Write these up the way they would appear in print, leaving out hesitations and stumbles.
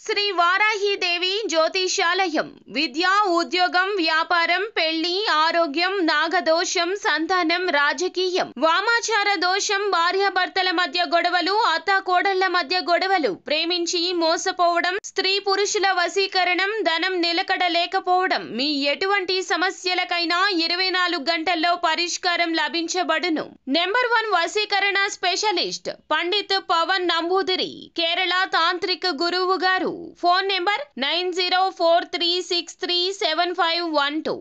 శ్రీ వారాహీదేవి జ్యోతిషాలయం విద్య, ఉద్యోగం, వ్యాపారం, పెళ్లి, ఆరోగ్యం, నాగదోషం, సంతానం, రాజకీయం, వామాచార దోషం, భార్యాభర్తల మధ్య గొడవలు, అత్తాకోడళ్ల మధ్య గొడవలు, ప్రేమించి మోసపోవడం, స్త్రీ పురుషుల వశీకరణం, ధనం నిలకడ లేకపోవడం, మీ ఎటువంటి సమస్యలకైనా 24 గంటల్లో పరిష్కారం లభించబడును. నెంబర్ 1 వశీకరణ స్పెషలిస్ట్ పండిత్ పవన్ నంబూదిరి, కేరళ తాంత్రిక గురువు గారు. Phone number 9043637512.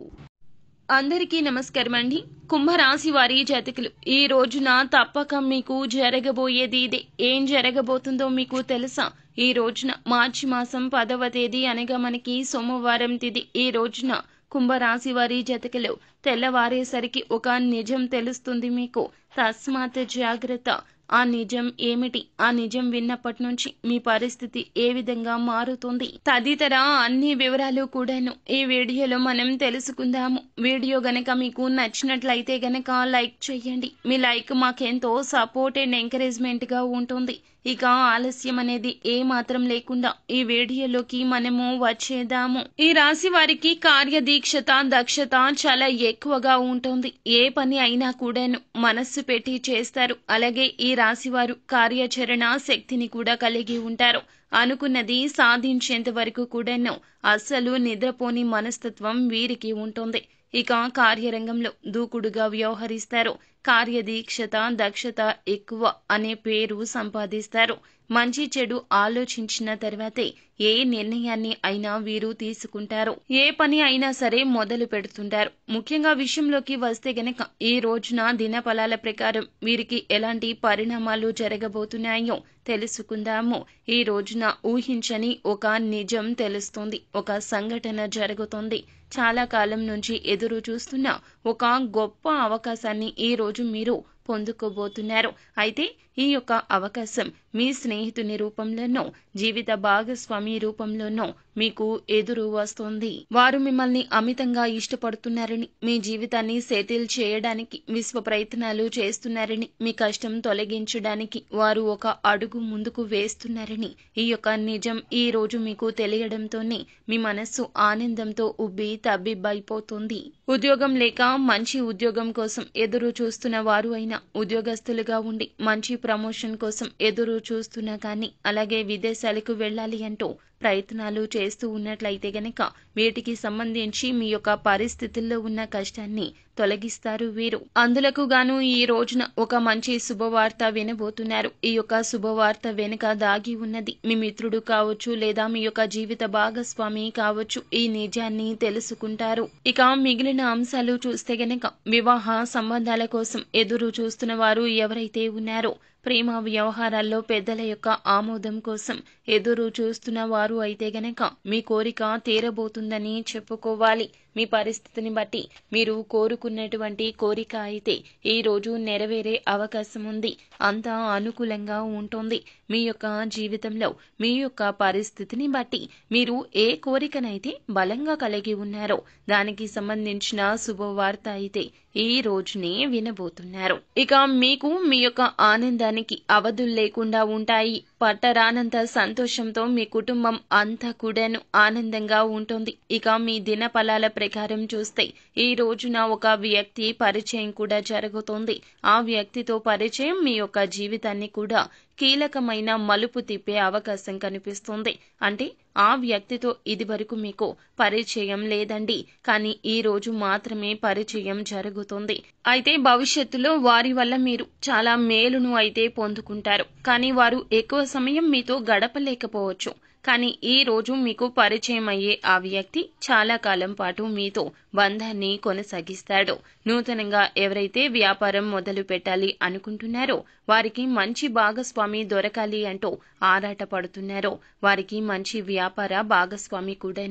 అందరికీ నమస్కారం అండి. కుంభరాశి వారి జాతకులు, ఈ రోజున తప్పక మీకు జరగబోయేది ఇదే. ఏం జరగబోతుందో మీకు తెలుసా? ఈ రోజున మార్చి మాసం 10వ తేదీ అనగా మనకి సోమవారం తిథి. ఈ రోజున కుంభరాశి వారి జాతకులు తెల్లవారేసరికి ఒక నిజం తెలుస్తుంది మీకు. తస్మాత్ జాగ్రత్త. ఆ నిజం ఏమిటి? ఆ నిజం విన్నప్పటి నుంచి మీ పరిస్థితి ఏ విధంగా మారుతుంది తదితర అన్ని వివరాలు కూడాను ఈ వీడియోలో మనం తెలుసుకుందాము. వీడియో గనక మీకు నచ్చినట్లయితే గనక లైక్ చేయండి. మీ లైక్ మాకెంతో సపోర్ట్ అండ్ ఎంకరేజ్మెంట్ గా ఉంటుంది. ఇక ఆలస్యం అనేది ఏ మాత్రం లేకుండా ఈ వీడియోలోకి మనము వచ్చేద్దాము. ఈ రాశి వారికి కార్యదీక్షత, దక్షత చాలా ఎక్కువగా ఉంటుంది. ఏ పని అయినా కూడాను మనస్సు పెట్టి చేస్తారు. అలాగే ఈ రాశి వారు కార్యాచరణ శక్తిని కూడా కలిగి ఉంటారు. అనుకున్నది సాధించేంత వరకు కూడాను అస్సలు నిద్రపోని మనస్తత్వం వీరికి ఉంటుంది. ఇక కార్యరంగంలో దూకుడుగా వ్యవహరిస్తారు. కార్యదీక్షత, దక్షత ఎక్కువ అనే పేరు సంపాదిస్తారు. మంచి చెడు ఆలోచించిన తర్వాతే ఏ నిర్ణయాన్ని అయినా వీరు తీసుకుంటారు. ఏ పని అయినా సరే మొదలు పెడుతుంటారు. ముఖ్యంగా విషయంలోకి వస్తే గనక ఈ రోజున దినఫలాల ప్రకారం వీరికి ఎలాంటి పరిణామాలు జరగబోతున్నాయో తెలుసుకుందాము. ఈ రోజున ఊహించని ఒక నిజం తెలుస్తుంది. ఒక సంఘటన జరుగుతుంది. చాలా కాలం నుంచి ఎదురు చూస్తున్న ఒక గొప్ప అవకాశాన్ని ఈ రోజు మీరు పొందుకోబోతున్నారు. అయితే ఈ యొక్క అవకాశం మీ స్నేహితుని రూపంలోనో, జీవిత భాగస్వామి రూపంలోనో మీకు ఎదురు వస్తుంది. వారు మిమ్మల్ని అమితంగా ఇష్టపడుతున్నారని, మీ జీవితాన్ని సెటిల్ చేయడానికి విశ్వ ప్రయత్నాలు చేస్తున్నారని, మీ కష్టం తొలగించడానికి వారు ఒక అడుగు ముందుకు వేస్తున్నారని ఈ యొక్క నిజం ఈ రోజు మీకు తెలియడంతోనే మీ మనస్సు ఆనందంతో ఉబ్బి తబ్బిబ్బైపోతుంది. ఉద్యోగం లేక మంచి ఉద్యోగం కోసం ఎదురు చూస్తున్న వారు అయినా, ఉద్యోగస్తులుగా ఉండి మంచి ప్రమోషన్ కోసం ఎదురు చూస్తున్నా కానీ, అలాగే విదేశాలకు వెళ్ళాలి అంటూ ప్రయత్నాలు చేస్తూ ఉన్నట్లయితే గనక వీటికి సంబంధించి మీ యొక్క పరిస్థితుల్లో ఉన్న కష్టాన్ని తొలగిస్తారు వీరు. అందులకు గాను ఈ రోజున ఒక మంచి శుభవార్త వినబోతున్నారు. ఈ యొక్క శుభవార్త వెనుక దాగి ఉన్నది మీ మిత్రుడు కావచ్చు, లేదా మీ యొక్క జీవిత భాగస్వామి కావచ్చు. ఈ నిజాన్ని తెలుసుకుంటారు. ఇక మిగిలిన అంశాలు చూస్తే గనక వివాహ సంబంధాల కోసం ఎదురు చూస్తున్న వారు ఎవరైతే ఉన్నారో, ప్రేమ వ్యవహారాల్లో పెద్దల యొక్క ఆమోదం కోసం ఎదురు చూస్తున్న వారు అయితే గనక మీ కోరిక తీరబోతుందని చెప్పుకోవాలి. మీ పరిస్థితిని బట్టి మీరు కోరుకున్నటువంటి కోరిక అయితే ఈ రోజు నెరవేరే అవకాశం ఉంది. అంతా అనుకూలంగా ఉంటుంది. మీ యొక్క జీవితంలో మీ యొక్క పరిస్థితిని బట్టి మీరు ఏ కోరికనైతే బలంగా కలిగి ఉన్నారో దానికి సంబంధించిన శుభవార్త అయితే ఈ రోజునే వినబోతున్నారు. ఇక మీకు మీ యొక్క ఆనందానికి అవధులు లేకుండా ఉంటాయి. పట్టరానంత సంతోషంతో మీ కుటుంబం అంతా కూడాను ఆనందంగా ఉంటుంది. ఇక మీ దినఫలాల ప్రకారం చూస్తే ఈ రోజున ఒక వ్యక్తి పరిచయం కూడా జరుగుతుంది. ఆ వ్యక్తితో పరిచయం మీ యొక్క జీవితాన్ని కూడా కీలకమైన మలుపు తిప్పే అవకాశం కనిపిస్తుంది. అంటే ఆ వ్యక్తితో ఇదివరకు మీకు పరిచయం లేదండి, కానీ ఈ రోజు మాత్రమే పరిచయం జరుగుతుంది. అయితే భవిష్యత్తులో వారి వల్ల మీరు చాలా మేలును అయితే పొందుకుంటారు. కానీ వారు ఎక్కువ సమయం మీతో గడపలేకపోవచ్చు. కానీ ఈ రోజు మీకు పరిచయం అయ్యే ఆ వ్యక్తి చాలా కాలం పాటు మీతో బంధాన్ని కొనసాగిస్తాడు. నూతనంగా ఎవరైతే వ్యాపారం మొదలు పెట్టాలి అనుకుంటున్నారో, వారికి మంచి భాగస్వామి దొరకాలి అంటూ ఆరాట పడుతున్నారో, వారికి మంచి వ్యాపార భాగస్వామి కూడా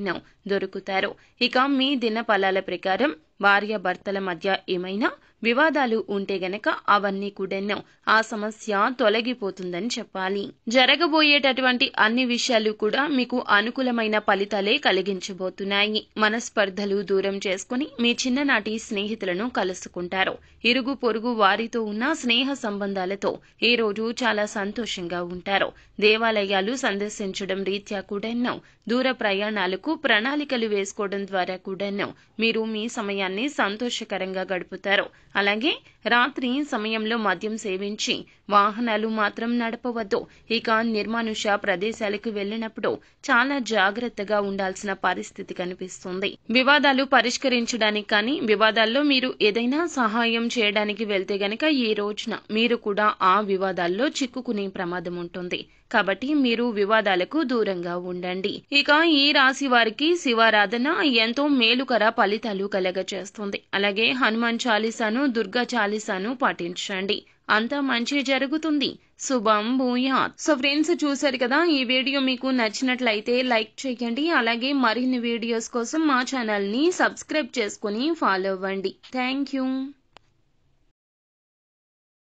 దొరుకుతారు. ఇక మీ దినఫలాల ప్రకారం భార్యాభర్తల మధ్య ఏమైనా వివాదాలు ఉంటే గనక అవన్నీ కూడా ఆ సమస్య తొలగిపోతుందని చెప్పాలి. జరగబోయేటటువంటి అన్ని విషయాలు కూడా మీకు అనుకూలమైన ఫలితాలే కలిగించబోతున్నాయి. మనస్పర్ధలు దూరం చేసుకుని మీ చిన్ననాటి స్నేహితులను కలుసుకుంటారు. ఇరుగు పొరుగు వారితో ఉన్న స్నేహ సంబంధాలతో ఉండడంతో ఈ రోజు చాలా సంతోషంగా ఉంటారు. దేవాలయాలు సందర్శించడం రీత్యా కూడాను, దూర ప్రయాణాలకు ప్రణాళికలు వేసుకోవడం ద్వారా కూడాను మీరు మీ సమయాన్ని సంతోషకరంగా గడుపుతారు. అలాగే రాత్రి సమయంలో మద్యం సేవించి వాహనాలు మాత్రం నడపవద్దు. ఇక నిర్మానుష ప్రదేశాలకు వెళ్లినప్పుడు చాలా జాగ్రత్తగా ఉండాల్సిన పరిస్థితి కనిపిస్తుంది. వివాదాలు పరిష్కరించడానికి కానీ వివాదాల్లో మీరు ఏదైనా సహాయం చేయడానికి వెళ్తే గనక ఈ రోజున మీరు కూడా ఆ వివాదాల్లో చిక్కుకునే ప్రమాదం ఉంటుంది. కాబట్టి మీరు వివాదాలకు దూరంగా ఉండండి. ఇక ఈ రాశి వారికి శివారాధన ఎంతో మేలుకర ఫలితాలు కలగజేస్తుంది. అలాగే హనుమాన్ చాలీసాను, దుర్గా చాలీసాను పాటించండి. అంతా మంచి జరుగుతుంది. శుభం భూయాత్. సో ఫ్రెండ్స్, చూసారు కదా, ఈ వీడియో మీకు నచ్చినట్లయితే లైక్ చేయండి. అలాగే మరిన్ని వీడియోస్ కోసం మా ఛానల్ ని సబ్స్క్రైబ్ చేసుకుని ఫాలో అవ్వండి. Thank you.